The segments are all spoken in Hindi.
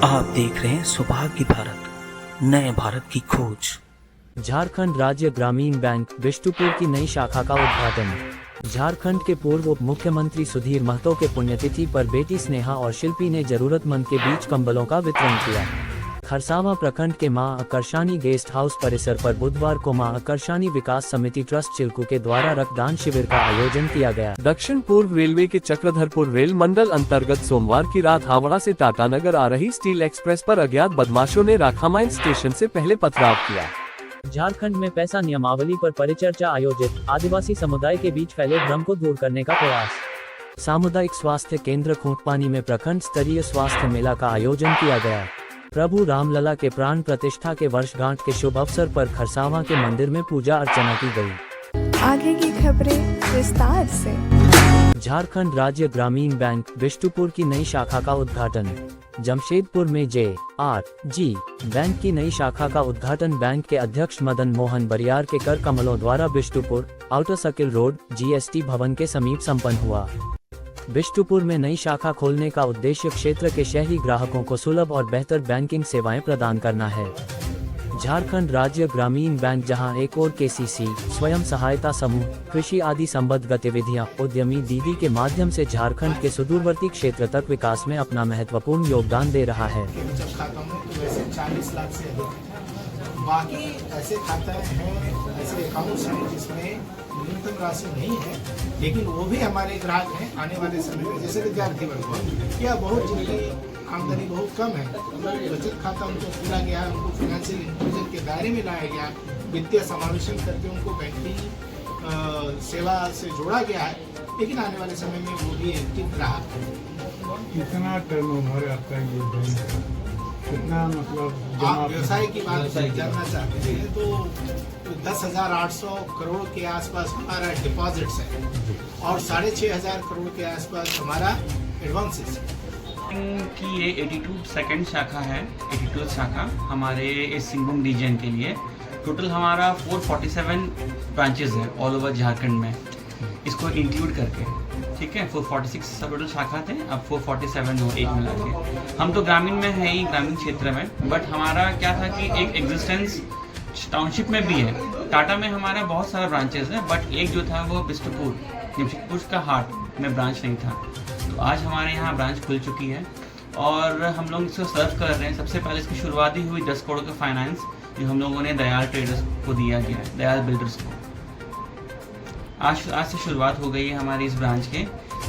आप देख रहे हैं सौभाग्य भारत, नए भारत की खोज। झारखंड राज्य ग्रामीण बैंक बिष्टुपुर की नई शाखा का उद्घाटन। झारखंड के पूर्व उप मुख्यमंत्री सुधीर महतो के पुण्यतिथि पर बेटी स्नेहा और शिल्पी ने जरूरतमंद के बीच कंबलों का वितरण किया। खरसावां प्रखंड के मां आकर्षणी गेस्ट हाउस परिसर पर बुधवार को मां आकर्षणी विकास समिति ट्रस्ट चिल्कू के द्वारा रक्तदान शिविर का आयोजन किया गया। दक्षिण पूर्व रेलवे के चक्रधरपुर रेल मंडल अंतर्गत सोमवार की रात हावड़ा से टाटानगर आ रही स्टील एक्सप्रेस पर अज्ञात बदमाशों ने राखामाइन स्टेशन से पहले पथराव किया। झारखंड में पैसा नियमावली पर परिचर्चा आयोजित, आदिवासी समुदाय के बीच फैले भ्रम को दूर करने का प्रयास। सामुदायिक स्वास्थ्य केंद्र खूंटपानी में प्रखंड स्तरीय स्वास्थ्य मेला का आयोजन किया गया। प्रभु रामलला के प्राण प्रतिष्ठा के वर्षगांठ के शुभ अवसर पर खरसावां के मंदिर में पूजा अर्चना की गई। आगे की खबरें विस्तार से। झारखंड राज्य ग्रामीण बैंक बिष्टुपुर की नई शाखा का उद्घाटन। जमशेदपुर में JRG बैंक की नई शाखा का उद्घाटन बैंक के अध्यक्ष मदन मोहन बरियार के कर कमलों द्वारा Bistupur outer circle road GST भवन के समीप संपन्न हुआ। बिष्टुपुर में नई शाखा खोलने का उद्देश्य क्षेत्र के शहरी ग्राहकों को सुलभ और बेहतर बैंकिंग सेवाएं प्रदान करना है। झारखंड राज्य ग्रामीण बैंक जहां एक और KCC, स्वयं सहायता समूह, कृषि आदि संबद्ध गतिविधियां उद्यमी दीदी के माध्यम से झारखंड के सुदूरवर्ती क्षेत्र तक विकास में अपना महत्वपूर्ण योगदान दे रहा है। ₹40 लाख से अधिक बाकी ऐसे खाते हैं, ऐसे अकाउंट्स हैं जिसमें न्यूनतम राशि नहीं है, लेकिन वो भी हमारे ग्राहक हैं। आने वाले समय में जैसे विद्यार्थी वर्ग या बहुत जिनकी आमदनी बहुत कम है, बचत खाता उनको खोला गया, उनको फाइनेंशियल इंक्लूजन के दायरे में लाया गया, वित्तीय समावेशन करके उनको बैंकिंग सेवा से जोड़ा गया है। लेकिन आने वाले समय में वो भी एक्टिव ग्राहक है। कितना टर्नओवर आपका ये बैंक है? कितना मतलब आप व्यवसाय की बात जानना चाहते हैं तो 10,800 करोड़ के आसपास हमारा डिपॉजिट्स है और 6,500 करोड़ के आसपास हमारा एडवांसेस है। कि ये 82 सेकंड शाखा है, 82 शाखा हमारे इस सिंहभूम रीजन के लिए। टोटल हमारा 447 ब्रांचेस है ऑल ओवर झारखंड में, इसको इंक्लूड करके, ठीक है। 446 टोटल शाखा थे, अब 447 हो एक मिला के। हम तो ग्रामीण में है ही, ग्रामीण क्षेत्र में, बट हमारा क्या था कि एक एग्जिस्टेंस टाउनशिप में भी है। टाटा में हमारा बहुत सारा ब्रांचेस है, बट एक जो था वो बिष्टुपुर जमशेदपुर का हार्ट में ब्रांच नहीं था। तो आज हमारे यहाँ ब्रांच खुल चुकी है और हम लोग इसको सर्व कर रहे हैं। सबसे पहले इसकी शुरुआत ही हुई 10 करोड़ का फाइनेंस जो हम लोगों ने दयाल ट्रेडर्स को दिया गया है, दयाल बिल्डर्स को। आज से शुरुआत हो गई है हमारी इस ब्रांच के।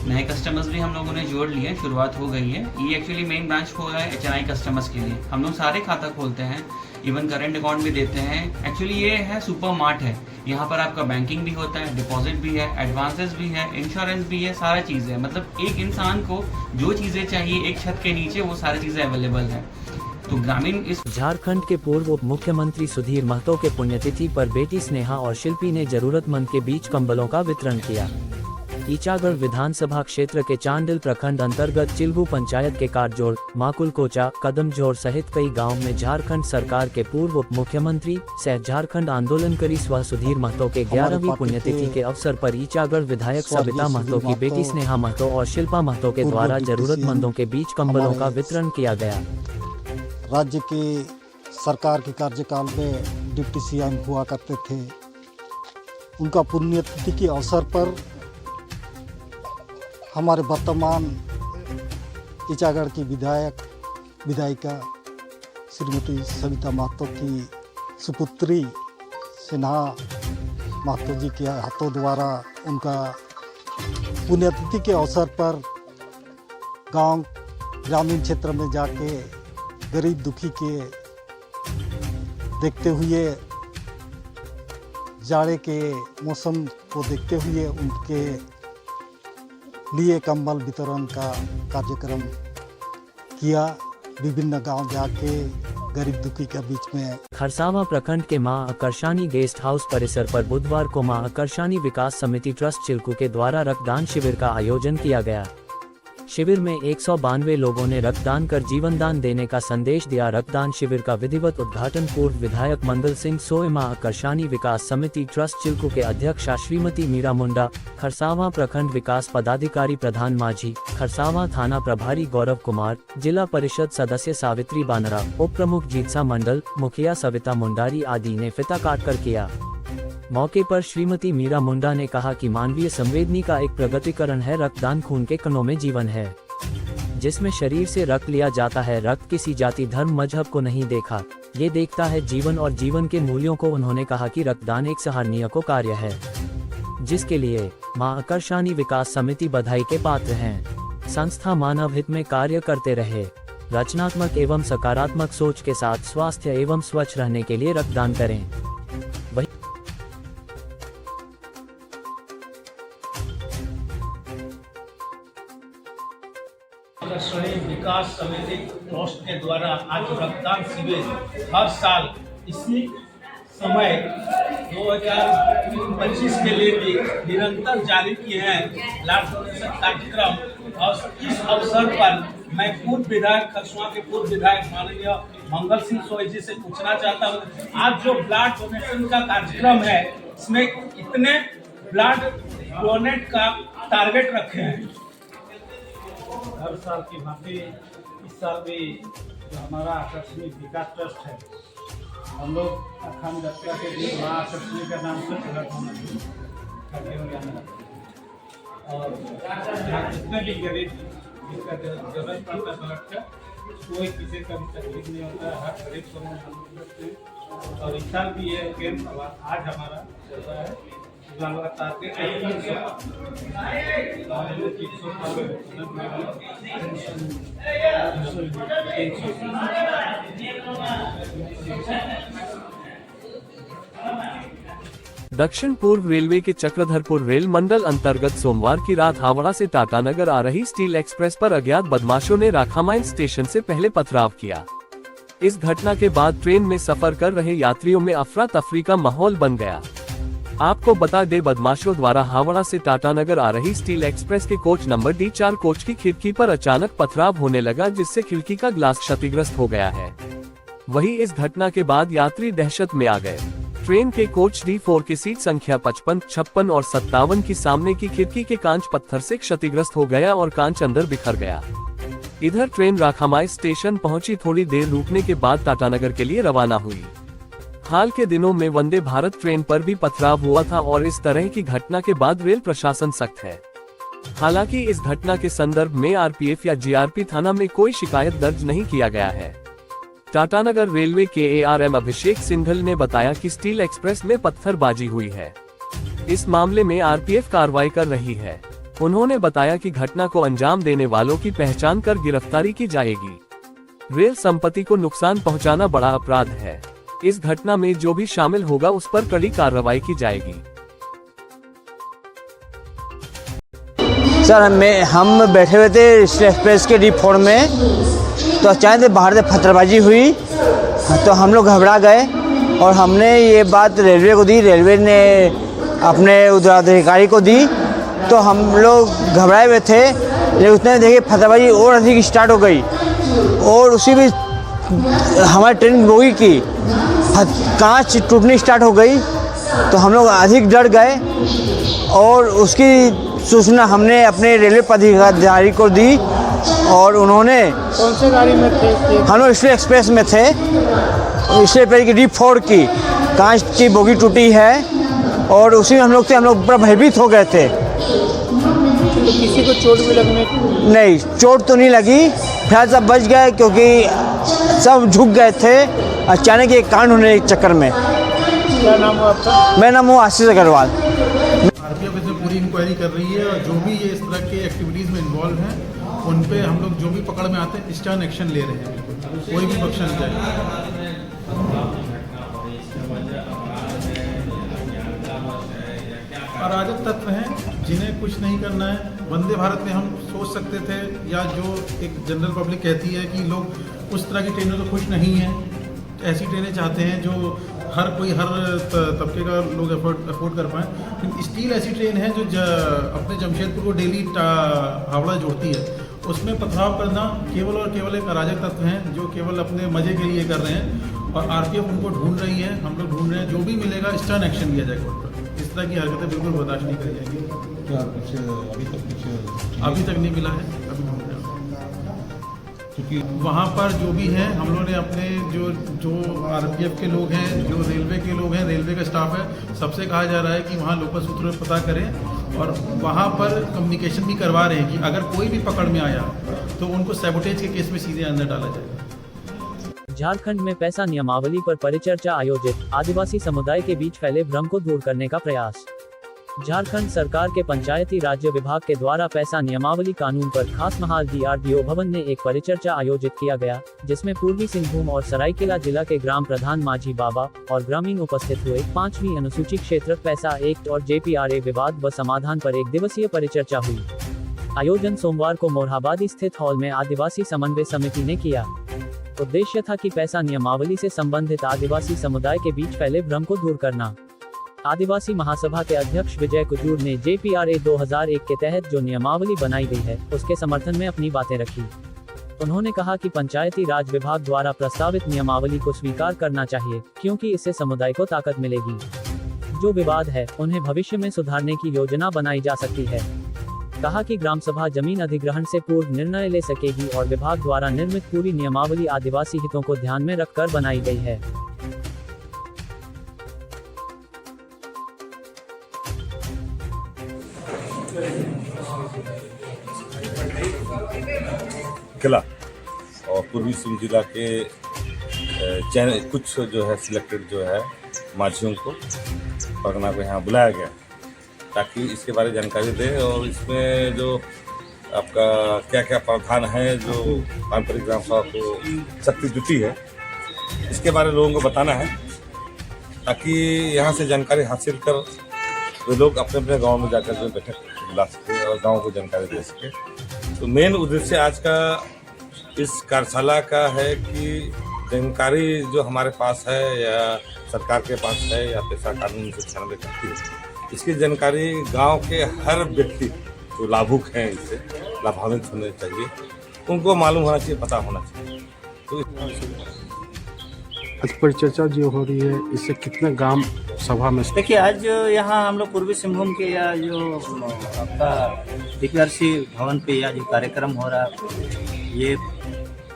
नए कस्टमर्स भी हम लोगों ने जोड़ लिए, शुरुआत हो गई है। ये एक्चुअली मेन ब्रांच खोला है HNI कस्टमर्स के लिए। हम लोग सारे खाता खोलते हैं, इवन करेंट अकाउंट भी देते हैं। एक्चुअली ये है सुपर मार्ट है, यहाँ पर आपका बैंकिंग भी होता है, डिपॉजिट भी है, एडवांसेस भी है, इंश्योरेंस भी है, सारा चीज़ है। मतलब एक इंसान को जो चीज़ें चाहिए एक छत के नीचे वो सारी चीज़ें अवेलेबल है। तो ग्रामीण इस झारखंड के पूर्व उप मुख्यमंत्री सुधीर महतो के पुण्यतिथि पर बेटी स्नेहा और शिल्पी ने जरूरतमंद के बीच कंबलों का वितरण किया। ईचागढ़ विधानसभा क्षेत्र के चांडिल प्रखंड अंतर्गत चिल्बू पंचायत के काटजोड़, माकुल कोचा, कदमजोड़ सहित कई गांव में झारखंड सरकार के पूर्व उप मुख्यमंत्री सह झारखंड आंदोलनकारी स्व सुधीर महतो के 11वीं पुण्यतिथि के अवसर पर ईचागढ़ विधायक सविता महतो की बेटी स्नेहा महतो और शिल्पा महतो के द्वारा जरूरतमंदों के बीच कंबलों का वितरण किया गया। राज्य के सरकार के कार्यकाल में डिप्टी CM हुआ करते थे, उनका पुण्यतिथि के अवसर पर हमारे वर्तमान ईचागढ़ की विधायिका श्रीमती सविता महतो की सुपुत्री स्नेहा महतो जी के हाथों द्वारा उनका पुण्यतिथि के अवसर पर गांव ग्रामीण क्षेत्र में जाके गरीब दुखी के देखते हुए, जाड़े के मौसम को देखते हुए उनके लिए कंबल वितरण का कार्यक्रम किया। विभिन्न गांव जाके गरीब दुखी के बीच में। खरसावां प्रखंड के मां आकर्षणी गेस्ट हाउस परिसर पर बुधवार को मां आकर्षणी विकास समिति ट्रस्ट चिल्कू के द्वारा रक्तदान शिविर का आयोजन किया गया। शिविर में 192 लोगों ने रक्तदान कर जीवनदान देने का संदेश दिया। रक्तदान शिविर का विधिवत उद्घाटन पूर्व विधायक मंगल सिंह सोएमा, आकर्षणी विकास समिति ट्रस्ट चिल्कू के अध्यक्षा श्रीमती मीरा मुंडा, खरसावां प्रखंड विकास पदाधिकारी प्रधान माझी, खरसावां थाना प्रभारी गौरव कुमार, जिला परिषद सदस्य सावित्री बानरा, उप प्रमुख जीतसा मंडल, मुखिया सविता मुंडारी आदि ने फीता काटकर किया। मौके पर श्रीमती मीरा मुंडा ने कहा कि मानवीय संवेदनी का एक प्रगतिकरण है। रक्तदान खून के कणों में जीवन है, जिसमें शरीर से रक्त लिया जाता है। रक्त किसी जाति धर्म मजहब को नहीं देखा, ये देखता है जीवन और जीवन के मूल्यों को। उन्होंने कहा कि रक्तदान एक सराहनीय को कार्य है, जिसके लिए मां आकर्षणी विकास समिति बधाई के पात्र हैं। संस्था मानव हित में कार्य करते रहे। रचनात्मक एवं सकारात्मक सोच के साथ स्वास्थ्य एवं स्वच्छ रहने के लिए रक्तदान करें। आकर्षणी विकास समिति ट्रस्ट के द्वारा आज रक्तदान शिविर हर साल इसी समय 2025 के लिए भी निरंतर जारी किए हैं ब्लड डोनेशन कार्यक्रम। और इस अवसर पर मैं पूर्व विधायक खरसुआ के पूर्व विधायक माननीय मंगल सिंह सोई जी से पूछना चाहता हूँ, आज जो ब्लड डोनेशन का कार्यक्रम है इसमें कितने ब्लड डोनेट का टारगेट रखे हैं? हर साल की भांति इस साल भी जो हमारा आकर्षणी विकास ट्रस्ट है, हम लोग अखंड यात्रा के दिन माँ आकर्षणी के नाम से ब्लड डोनेशन करने हो गया। और यहाँ जितने भी गरीब जिसका जरूरत पड़ता है ब्लड का, कोई किसी का भी तकलीफ नहीं होता है, हर गरीब को हम करते हैं। और इस साल भी ये कैंप आज हमारा चल रहा है। दक्षिण पूर्व रेलवे के चक्रधरपुर रेल मंडल अंतर्गत सोमवार की रात हावड़ा से टाटानगर आ रही स्टील एक्सप्रेस पर अज्ञात बदमाशों ने राखामाइंस स्टेशन से पहले पथराव किया। इस घटना के बाद ट्रेन में सफर कर रहे यात्रियों में अफरा तफरी का माहौल बन गया। आपको बता दें, बदमाशों द्वारा हावड़ा से टाटानगर आ रही स्टील एक्सप्रेस के कोच नंबर D4 कोच की खिड़की पर अचानक पथराव होने लगा, जिससे खिड़की का ग्लास क्षतिग्रस्त हो गया है। वहीं इस घटना के बाद यात्री दहशत में आ गए। ट्रेन के कोच D4 की सीट संख्या 55, 56 और 57 की सामने की खिड़की के कांच पत्थर से क्षतिग्रस्त हो गया और कांच अंदर बिखर गया। इधर ट्रेन राखामाइंस स्टेशन पहुंची, थोड़ी देर रुकने के बाद टाटानगर के लिए रवाना हुई। हाल के दिनों में वंदे भारत ट्रेन पर भी पथराव हुआ था और इस तरह की घटना के बाद रेल प्रशासन सख्त है। हालांकि इस घटना के संदर्भ में आरपीएफ या जीआरपी थाना में कोई शिकायत दर्ज नहीं किया गया है। टाटानगर रेलवे के ARM अभिषेक सिंघल ने बताया कि स्टील एक्सप्रेस में पत्थरबाजी हुई है। इस मामले में आरपीएफ कार्रवाई कर रही है। उन्होंने बताया कि घटना को अंजाम देने वालों की पहचान कर गिरफ्तारी की जाएगी। रेल संपत्ति को नुकसान पहुंचाना बड़ा अपराध है। इस घटना में जो भी शामिल होगा उस पर कड़ी कार्रवाई की जाएगी। सर हम बैठे हुए थे एक्सप्रेस के D4 में, तो अचानक बाहर से पत्थरबाजी हुई, तो हम लोग घबरा गए और हमने ये बात रेलवे को दी। रेलवे ने अपने उत्तराधिकारी को दी, तो हम लोग घबराए हुए थे। लेकिन उसने देखिए पत्थरबाजी और अधिक स्टार्ट हो गई और उसी भी हमारी ट्रेन बोगी की कांच टूटनी स्टार्ट हो गई, तो हम लोग अधिक डर गए और उसकी सूचना हमने अपने रेलवे पदाधिकारी को दी और उन्होंने कौन से गाड़ी में थे? हम लोग स्टील एक्सप्रेस में थे। इसलिए पहले की D4 की कांच की बोगी टूटी है और उसी में हम लोग बड़ा भयभीत हो गए थे। तो किसी को चोट भी लगने की? नहीं, चोट तो नहीं लगी, फिलहाल सब बच गए क्योंकि सब झुक गए थे अचानक एक कांड होने के चक्कर में। क्या नाम है आपका? मेरा नाम आशीष अग्रवाल। आरपीएफ इसमें पूरी इंक्वायरी कर रही है और जो भी ये इस तरह के एक्टिविटीज़ में इन्वॉल्व हैं उन पे हम लोग जो भी पकड़ में आते हैं स्टर्न एक्शन ले रहे हैं। कोई भी बख्शा नहीं जाएगा। अराजक तत्व हैं जिन्हें कुछ नहीं करना है। वंदे भारत में हम सोच सकते थे, या जो एक जनरल पब्लिक कहती है कि लोग उस तरह की ट्रेनों से खुश नहीं हैं, ऐसी ट्रेनें चाहते हैं जो हर कोई हर तबके का लोग अफोर्ड कर पाएँ। लेकिन स्टील ऐसी ट्रेन है जो अपने जमशेदपुर को डेली हावड़ा जोड़ती है उसमें पथराव करना केवल और केवल एक अराजक तत्व हैं जो केवल अपने मजे के लिए कर रहे हैं और आरपीएफ उनको ढूंढ रही है, हम लोग ढूंढ रहे हैं, जो भी मिलेगा स्टर्न एक्शन लिया जाएगा उन पर। इस तरह की हरकतें बिल्कुल बर्दाश्त नहीं करी जाएंगी। क्या कुछ अभी तक नहीं मिला है, अभी ढूंढ रहे हैं। क्योंकि वहाँ पर जो भी हैं हम लोगों ने अपने जो आरपीएफ के लोग हैं, जो रेलवे के लोग हैं, रेलवे का स्टाफ है, सबसे कहा जा रहा है कि वहाँ लोकल सूत्रों में पता करें और वहाँ पर कम्युनिकेशन भी करवा रहे हैं कि अगर कोई भी पकड़ में आया तो उनको सैबोटेज के केस में सीधे अंदर डाला जाएगा। झारखंड में पैसा नियमावली पर परिचर्चा आयोजित, आदिवासी समुदाय के बीच फैले भ्रम को दूर करने का प्रयास। झारखंड सरकार के पंचायती राज्य विभाग के द्वारा पैसा नियमावली कानून पर खासमहाल DRDO भवन में एक परिचर्चा आयोजित किया गया, जिसमें पूर्वी सिंहभूम और सरायकेला जिला के ग्राम प्रधान माझी बाबा और ग्रामीण उपस्थित हुए। 5वीं अनुसूची क्षेत्र पैसा एक्ट और JPRA विवाद व समाधान पर एक दिवसीय परिचर्चा हुई। आयोजन सोमवार को मोरहाबादी स्थित हॉल में आदिवासी समन्वय समिति ने किया। उद्देश्य था कि पैसा नियमावली से संबंधित आदिवासी समुदाय के बीच फैले भ्रम को दूर करना। आदिवासी महासभा के अध्यक्ष विजय कुजूर ने JPRA 2001 के तहत जो नियमावली बनाई गई है उसके समर्थन में अपनी बातें रखी। उन्होंने कहा कि पंचायती राज विभाग द्वारा प्रस्तावित नियमावली को स्वीकार करना चाहिए, क्योंकि इससे समुदाय को ताकत मिलेगी। जो विवाद है उन्हें भविष्य में सुधारने की योजना बनाई जा सकती है। कहा कि ग्राम सभा जमीन अधिग्रहण से पूर्व निर्णय ले सकेगी और विभाग द्वारा निर्मित पूरी नियमावली आदिवासी हितों को ध्यान में रखकर बनाई गई है। किला और पूर्वी सिंह जिला के चयन कुछ जो है सिलेक्टेड जो है माझियों को परगना को यहाँ बुलाया गया ताकि इसके बारे में जानकारी दें और इसमें जो आपका क्या क्या प्रावधान है, जो पारंपरिक ग्राम सभा को शक्ति जुटी है, इसके बारे में लोगों को बताना है ताकि यहाँ से जानकारी हासिल कर वे लोग अपने अपने गाँव में जाकर जो बैठक बुला सके और गाँव को जानकारी दे सके। तो मेन उद्देश्य आज का इस कार्यशाला का है कि जानकारी जो हमारे पास है या सरकार के पास है या पैसा कानून से 96 करती है, इसकी जानकारी गांव के हर व्यक्ति जो लाभुक हैं इससे लाभान्वित होने चाहिए, उनको मालूम होना चाहिए, पता होना चाहिए। तो आज परिचर्चा जो हो रही है इससे कितने ग्राम सभा में? देखिए, आज यहाँ हम लोग पूर्वी सिंहभूम के या जो आपका DPRC भवन पे या जो कार्यक्रम हो रहा है, ये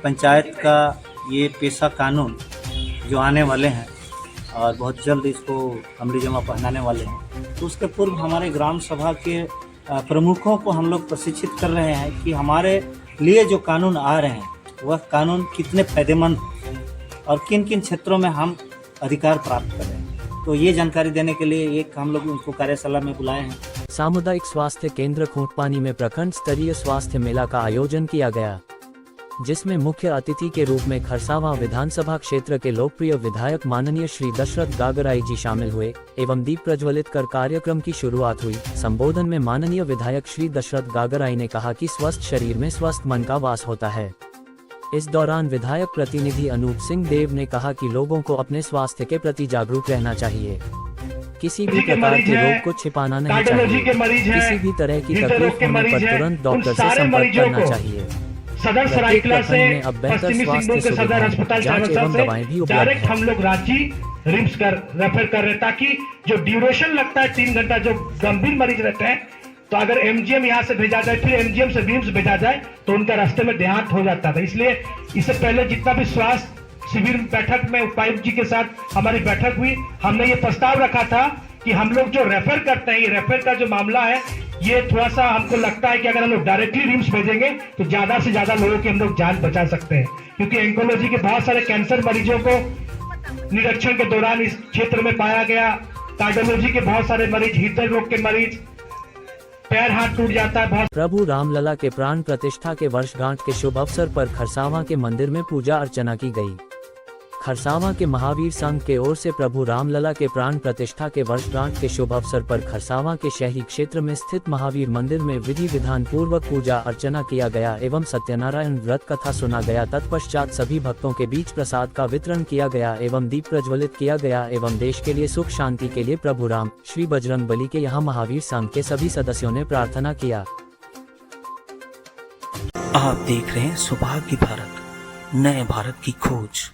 पंचायत का ये पैसा कानून जो आने वाले हैं और बहुत जल्द इसको अमली जमा पहनाने वाले हैं, तो उसके पूर्व हमारे ग्राम सभा के प्रमुखों को हम लोग प्रशिक्षित कर रहे हैं कि हमारे लिए जो कानून आ रहे हैं वह कानून कितने फायदेमंद और किन किन क्षेत्रों में हम अधिकार प्राप्त कर रहे हैं। तो ये जानकारी देने के लिए एक हम लोग उनको कार्यशाला में बुलाए हैं। सामुदायिक स्वास्थ्य केंद्र खूंटपानी में प्रखंड स्तरीय स्वास्थ्य मेला का आयोजन किया गया, जिसमें मुख्य अतिथि के रूप में खरसावां विधानसभा क्षेत्र के लोकप्रिय विधायक माननीय श्री दशरथ गागराई जी शामिल हुए एवं दीप प्रज्वलित कर कार्यक्रम की शुरुआत हुई। संबोधन में माननीय विधायक श्री दशरथ गागराई ने कहा कि स्वस्थ शरीर में स्वस्थ मन का वास होता है। इस दौरान विधायक प्रतिनिधि अनूप सिंह देव ने कहा कि लोगों को अपने स्वास्थ्य के प्रति जागरूक रहना चाहिए, किसी भी प्रकार के रोग को छिपाना नहीं चाहिए, किसी भी तरह की तकलीफ होने पर तुरंत डॉक्टर से संपर्क करना चाहिए। सदर सरायकेला से अब बेहतर पश्चिमी स्वास्थ्य सिंहभूम के सदर अस्पताल जांच एवं दवाएं भी उपलब्ध डायरेक्ट हैं। हम लोग रांची रिम्स कर रेफर कर रहे हैं, ताकि जो ड्यूरेशन लगता है 3 घंटा जो गंभीर मरीज रहते हैं, तो अगर MGM यहाँ से भेजा जाए फिर MGM से रिम्स भेजा जाए तो उनका रास्ते में देहांत हो जाता था। इसलिए इससे पहले जितना भी स्वास्थ्य शिविर बैठक में उपायुक्त जी के साथ हमारी बैठक हुई, हमने ये प्रस्ताव रखा था कि हम लोग जो रेफर करते हैं, ये रेफर का जो मामला है, ये थोड़ा सा हमको लगता है कि अगर हम लोग डायरेक्टली रिम्स भेजेंगे तो ज्यादा से ज्यादा लोगों की हम लोग जान बचा सकते हैं, क्योंकि एंकोलॉजी के बहुत सारे कैंसर मरीजों को निरीक्षण के दौरान इस क्षेत्र में पाया गया। कार्डियोलॉजी के बहुत सारे मरीज, हृदय रोग के मरीज, पैर हाथ टूट जाता है। बहुत प्रभु रामलला के प्राण प्रतिष्ठा के वर्षगांठ के शुभ अवसर पर खरसावां के मंदिर में पूजा अर्चना की गई। खरसावां के महावीर संघ के ओर से प्रभु रामलला के प्राण प्रतिष्ठा के वर्षगांठ के शुभ अवसर पर खरसावां के शहरी क्षेत्र में स्थित महावीर मंदिर में विधि विधान पूर्वक पूजा अर्चना किया गया एवं सत्यनारायण व्रत कथा सुना गया। तत्पश्चात सभी भक्तों के बीच प्रसाद का वितरण किया गया एवं दीप प्रज्वलित किया गया एवं देश के लिए सुख शांति के लिए प्रभु राम श्री बजरंग बली के यहाँ महावीर संघ के सभी सदस्यों ने प्रार्थना किया। आप देख रहे हैं सौभाग्य भारत, नए भारत की खोज।